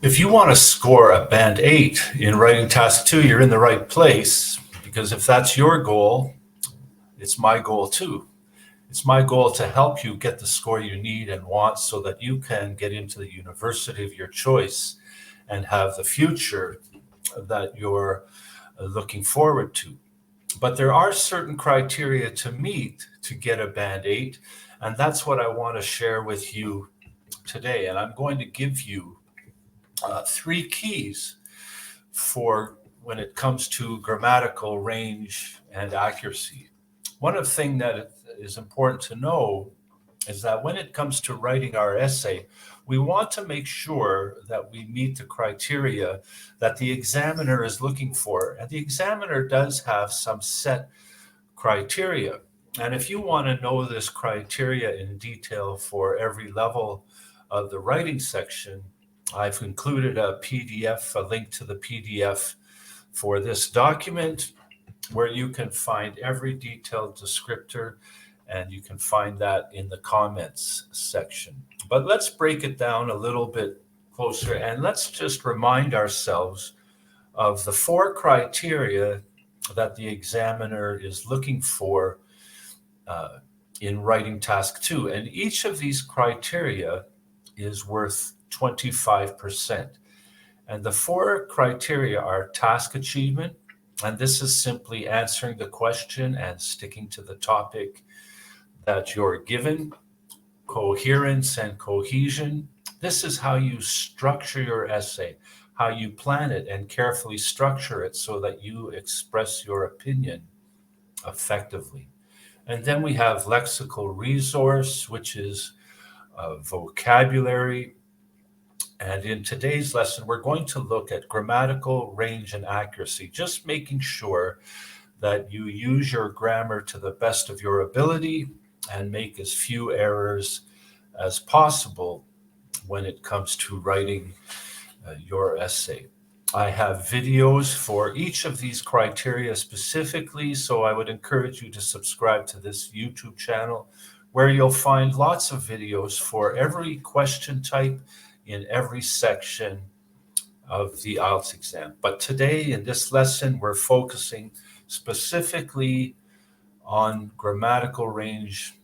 If you want to score a band 8 in writing task 2, you're in the right place, because if that's your goal, it's my goal too. It's my goal to help you get the score you need and want so that you can get into the university of your choice and have the future that you're looking forward to. But there are certain criteria to meet to get a band 8, and that's what I want to share with you today. And I'm going to give you three keys for when it comes to grammatical range and accuracy. One of the things that is important to know is that when it comes to writing our essay, we want to make sure that we meet the criteria that the examiner is looking for. And the examiner does have some set criteria. And if you want to know this criteria in detail for every level of the writing section, I've included a PDF, a link to the PDF for this document, where you can find every detailed descriptor, and you can find that in the comments section. But let's break it down a little bit closer, and let's just remind ourselves of the four criteria that the examiner is looking for in writing task 2. And each of these criteria is worth 25%. And the four criteria are task achievement, and this is simply answering the question and sticking to the topic that you're given. Coherence and cohesion. This is how you structure your essay, how you plan it and carefully structure it so that you express your opinion effectively. And then we have lexical resource, which is vocabulary. And in today's lesson, we're going to look at grammatical range and accuracy, just making sure that you use your grammar to the best of your ability and make as few errors as possible when it comes to writing your essay. I have videos for each of these criteria specifically, so I would encourage you to subscribe to this YouTube channel, where you'll find lots of videos for every question type in every section of the IELTS exam. But today in this lesson, we're focusing specifically on grammatical range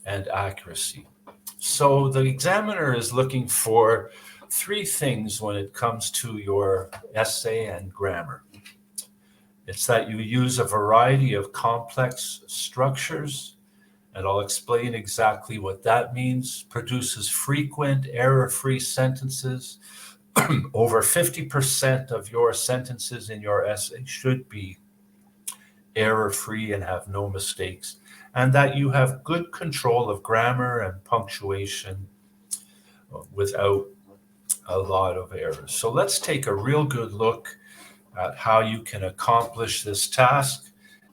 and accuracy. So the examiner is looking for three things when it comes to your essay and grammar. It's that you use a variety of complex structures, and I'll explain exactly what that means. Produces frequent error-free sentences. Over 50% of your sentences in your essay should be error-free and have no mistakes, and that you have good control of grammar and punctuation without a lot of errors. So let's take a real good look at how you can accomplish this task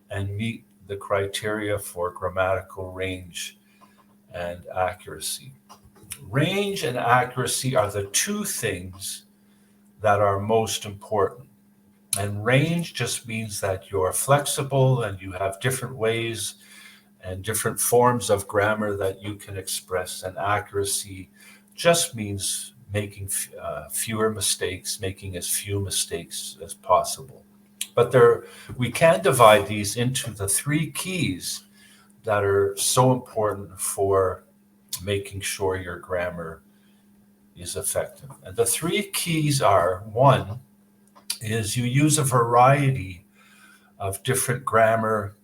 and meet the criteria for grammatical range and accuracy. Range and accuracy are the two things that are most important. And range just means that you're flexible and you have different ways and different forms of grammar that you can express. And accuracy just means making fewer mistakes, making as few mistakes as possible. But we can divide these into the three keys that are so important for making sure your grammar is effective. And the three keys are: one is you use a variety of different grammar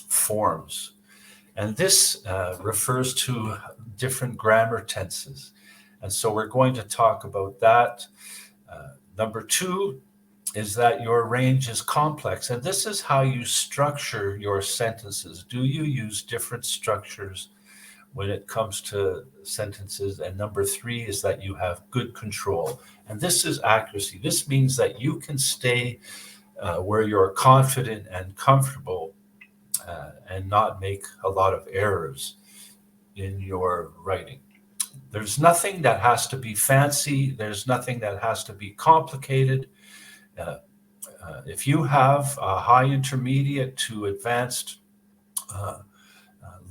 forms. And this refers to different grammar tenses. And so we're going to talk about that. Number two is that your range is complex. And this is how you structure your sentences. Do you use different structures when it comes to sentences? And number three is that you have good control. And this is accuracy. This means that you can stay where you're confident and comfortable and not make a lot of errors in your writing. There's nothing that has to be fancy. There's nothing that has to be complicated. If you have a high intermediate to advanced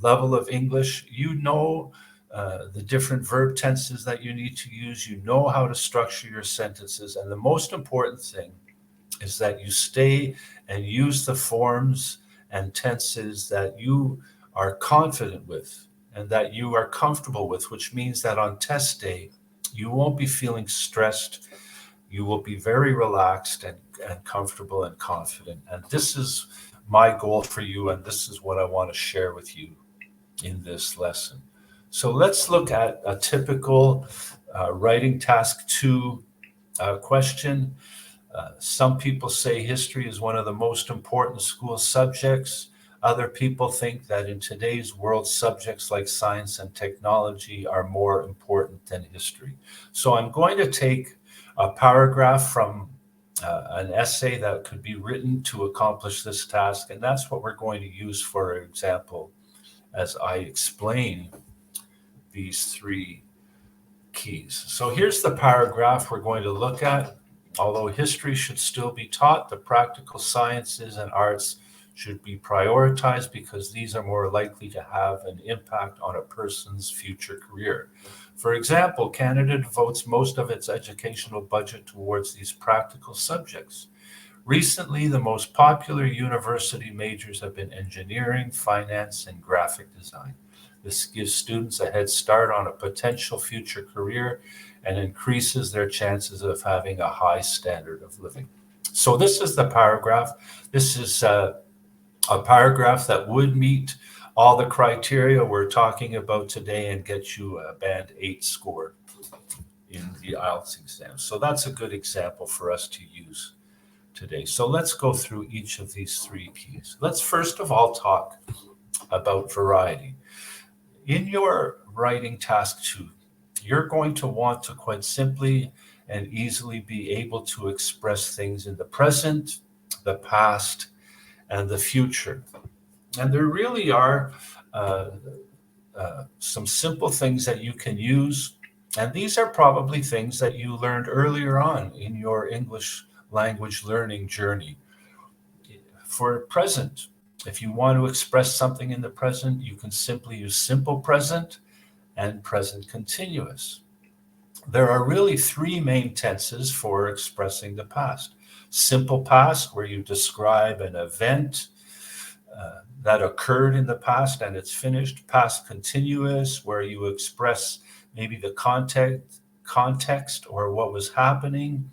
level of English, you know the different verb tenses that you need to use. You know how to structure your sentences. And the most important thing is that you stay and use the forms and tenses that you are confident with and that you are comfortable with, which means that on test day, you won't be feeling stressed. You will be very relaxed and comfortable and confident. And this is my goal for you, and this is what I want to share with you in this lesson. So let's look at a typical writing task 2 question. Some people say history is one of the most important school subjects. Other people think that in today's world, subjects like science and technology are more important than history. So I'm going to take a paragraph from an essay that could be written to accomplish this task, and that's what we're going to use for example as I explain these 3 keys. So here's the paragraph we're going to look at. Although history should still be taught, the practical sciences and arts should be prioritized because these are more likely to have an impact on a person's future career. For example, Canada devotes most of its educational budget towards these practical subjects. Recently, the most popular university majors have been engineering, finance, and graphic design. This gives students a head start on a potential future career and increases their chances of having a high standard of living. So this is the paragraph. This is a paragraph that would meet all the criteria we're talking about today and get you a band 8 score in the IELTS exam. So that's a good example for us to use today. So let's go through each of these 3 keys. Let's first of all talk about variety. In your writing task 2, you're going to want to quite simply and easily be able to express things in the present, the past, and the future. And there really are some simple things that you can use. And these are probably things that you learned earlier on in your English language learning journey. For present, if you want to express something in the present, you can simply use simple present and present continuous. There are really 3 main tenses for expressing the past. Simple past, where you describe an event that occurred in the past and it's finished. Past continuous, where you express maybe the context or what was happening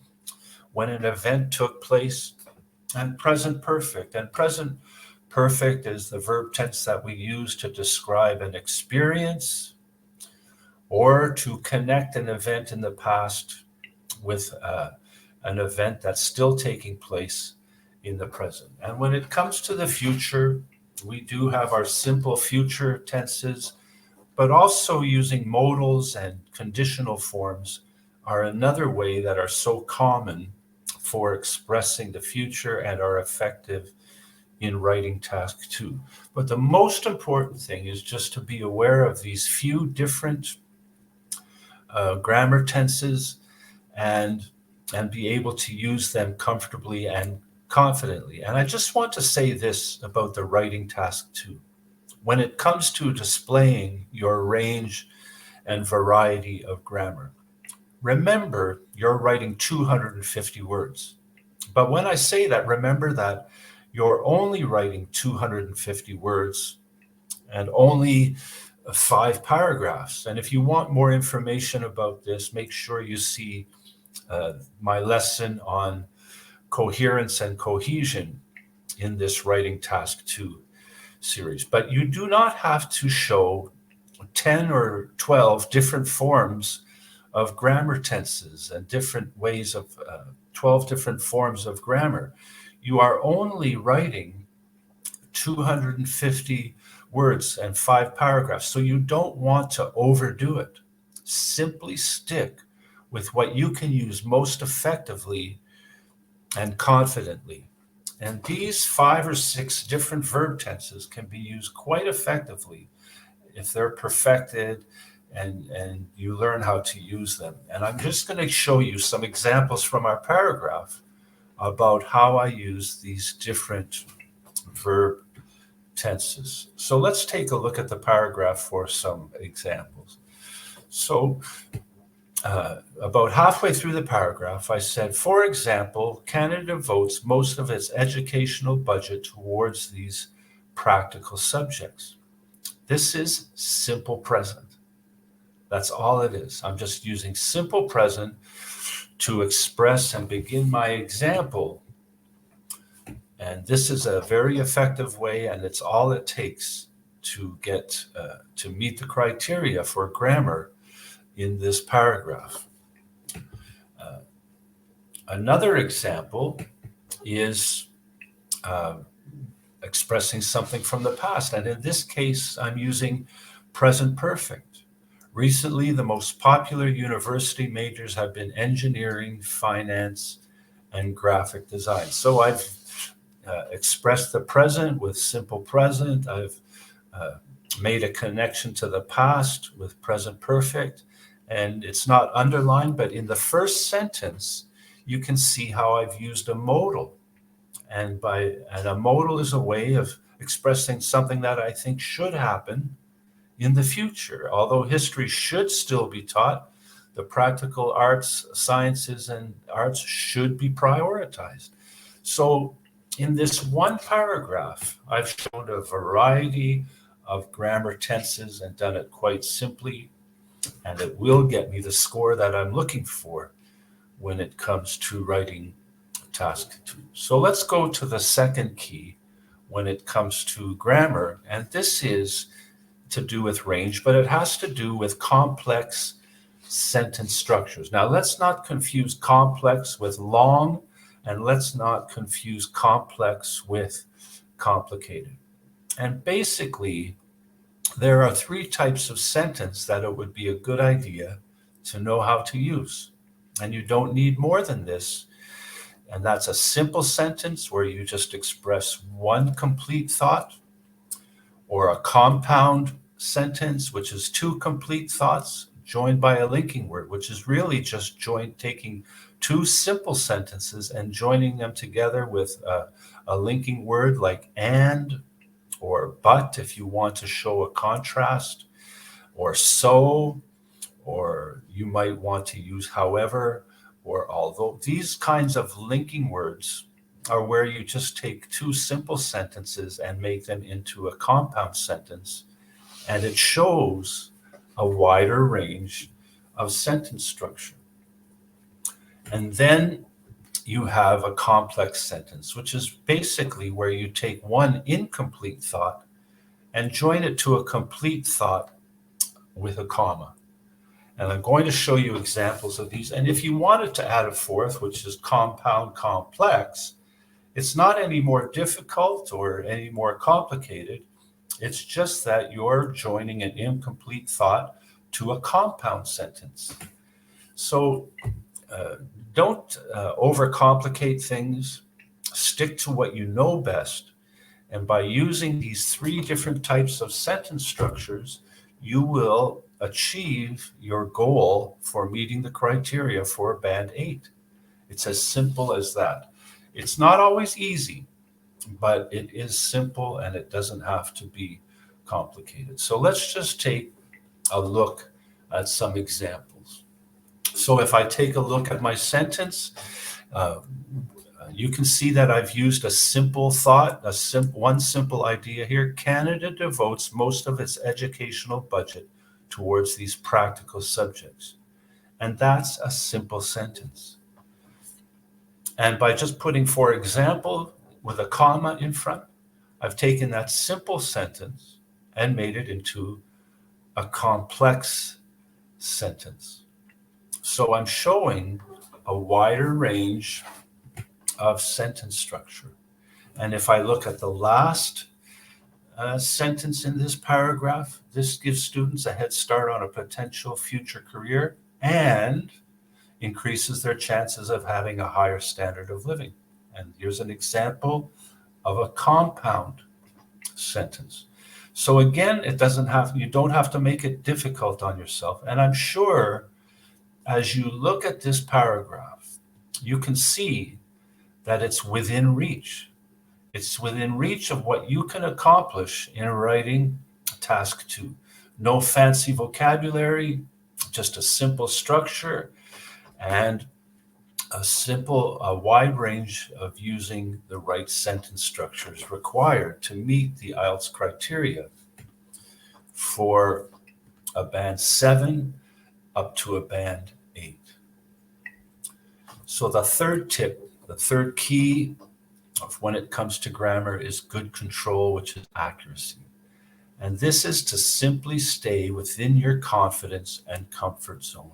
when an event took place. And present perfect. And present perfect is the verb tense that we use to describe an experience or to connect an event in the past with an event that's still taking place in the present. And when it comes to the future, we do have our simple future tenses, but also using modals and conditional forms are another way that are so common for expressing the future and are effective in writing task 2. But the most important thing is just to be aware of these few different grammar tenses and be able to use them comfortably and confidently. And I just want to say this about the writing task 2. When it comes to displaying your range and variety of grammar, remember you're writing 250 words. But when I say that, remember that you're only writing 250 words and only 5 paragraphs. And if you want more information about this, make sure you see my lesson on coherence and cohesion in this writing task 2 series. But you do not have to show 10 or 12 different forms of grammar tenses and different ways of 12 different forms of grammar. You are only writing 250 words and 5 paragraphs. So you don't want to overdo it. Simply stick with what you can use most effectively and confidently. And these 5 or 6 different verb tenses can be used quite effectively if they're perfected and you learn how to use them. And I'm just going to show you some examples from our paragraph about how I use these different verb tenses. So let's take a look at the paragraph for some examples. So about halfway through the paragraph, I said, for example, Canada devotes most of its educational budget towards these practical subjects. This is simple present. That's all it is. I'm just using simple present to express and begin my example. And this is a very effective way, and it's all it takes to get to meet the criteria for grammar in this paragraph. Another example is expressing something from the past. And in this case, I'm using present perfect. Recently, the most popular university majors have been engineering, finance, and graphic design. So I've expressed the present with simple present. I've made a connection to the past with present perfect. And it's not underlined, but in the first sentence, you can see how I've used a modal. And a modal is a way of expressing something that I think should happen in the future. Although history should still be taught, the practical arts, sciences, and arts should be prioritized. So in this one paragraph, I've shown a variety of grammar tenses and done it quite simply, and it will get me the score that I'm looking for when it comes to writing task 2. So let's go to the second key when it comes to grammar, and this is to do with range, but it has to do with complex sentence structures. Now, let's not confuse complex with long, and let's not confuse complex with complicated. And basically, there are 3 types of sentence that it would be a good idea to know how to use. And you don't need more than this. And that's a simple sentence where you just express one complete thought, or a compound sentence, which is 2 complete thoughts joined by a linking word, which is really just taking 2 simple sentences and joining them together with a linking word like and, or but if you want to show a contrast, or so, or you might want to use however, or although. These kinds of linking words are where you just take 2 simple sentences and make them into a compound sentence, and it shows a wider range of sentence structure. And then you have a complex sentence, which is basically where you take one incomplete thought and join it to a complete thought with a comma. And I'm going to show you examples of these. And if you wanted to add a fourth, which is compound complex, it's not any more difficult or any more complicated. It's just that you're joining an incomplete thought to a compound sentence. So don't overcomplicate things. Stick to what you know best. And by using these 3 different types of sentence structures, you will achieve your goal for meeting the criteria for Band 8. It's as simple as that. It's not always easy, but it is simple and it doesn't have to be complicated. So let's just take a look at some examples. So if I take a look at my sentence, you can see that I've used a simple thought, one simple idea here. Canada devotes most of its educational budget towards these practical subjects. And that's a simple sentence. And by just putting, for example, with a comma in front, I've taken that simple sentence and made it into a complex sentence. So I'm showing a wider range of sentence structure. And if I look at the last sentence in this paragraph, this gives students a head start on a potential future career and increases their chances of having a higher standard of living. And here's an example of a compound sentence. So again, you don't have to make it difficult on yourself. And I'm sure as you look at this paragraph, you can see that it's within reach. It's within reach of what you can accomplish in writing task 2. No fancy vocabulary, just a simple structure and a wide range of using the right sentence structures required to meet the IELTS criteria for a band 7 up to a band 8. So the third tip, the third key of when it comes to grammar is good control, which is accuracy. And this is to simply stay within your confidence and comfort zone.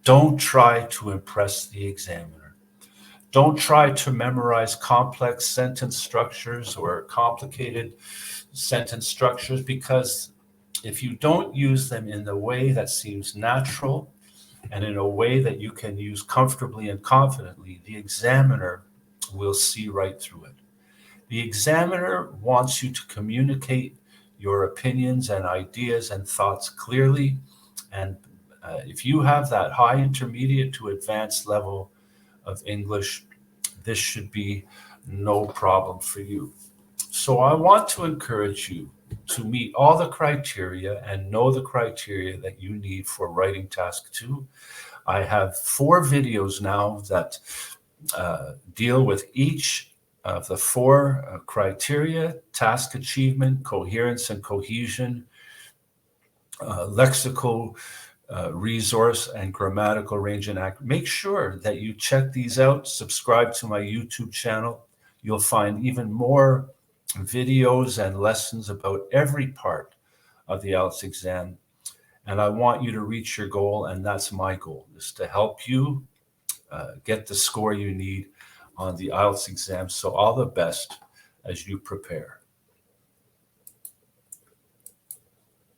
Don't try to impress the examiner. Don't try to memorize complex sentence structures or complicated sentence structures, because if you don't use them in the way that seems natural and in a way that you can use comfortably and confidently, the examiner will see right through it. The examiner wants you to communicate your opinions and ideas and thoughts clearly. And if you have that high intermediate to advanced level of English, this should be no problem for you. So I want to encourage you to meet all the criteria and know the criteria that you need for writing task 2. I have 4 videos now that deal with each of the 4 criteria: task achievement, coherence and cohesion, lexical resource, and grammatical range and accuracy. Make sure that you check these out. Subscribe to my YouTube channel. You'll find even more videos and lessons about every part of the IELTS exam. And I want you to reach your goal, and that's my goal, is to help you get the score you need on the IELTS exam. So all the best as you prepare.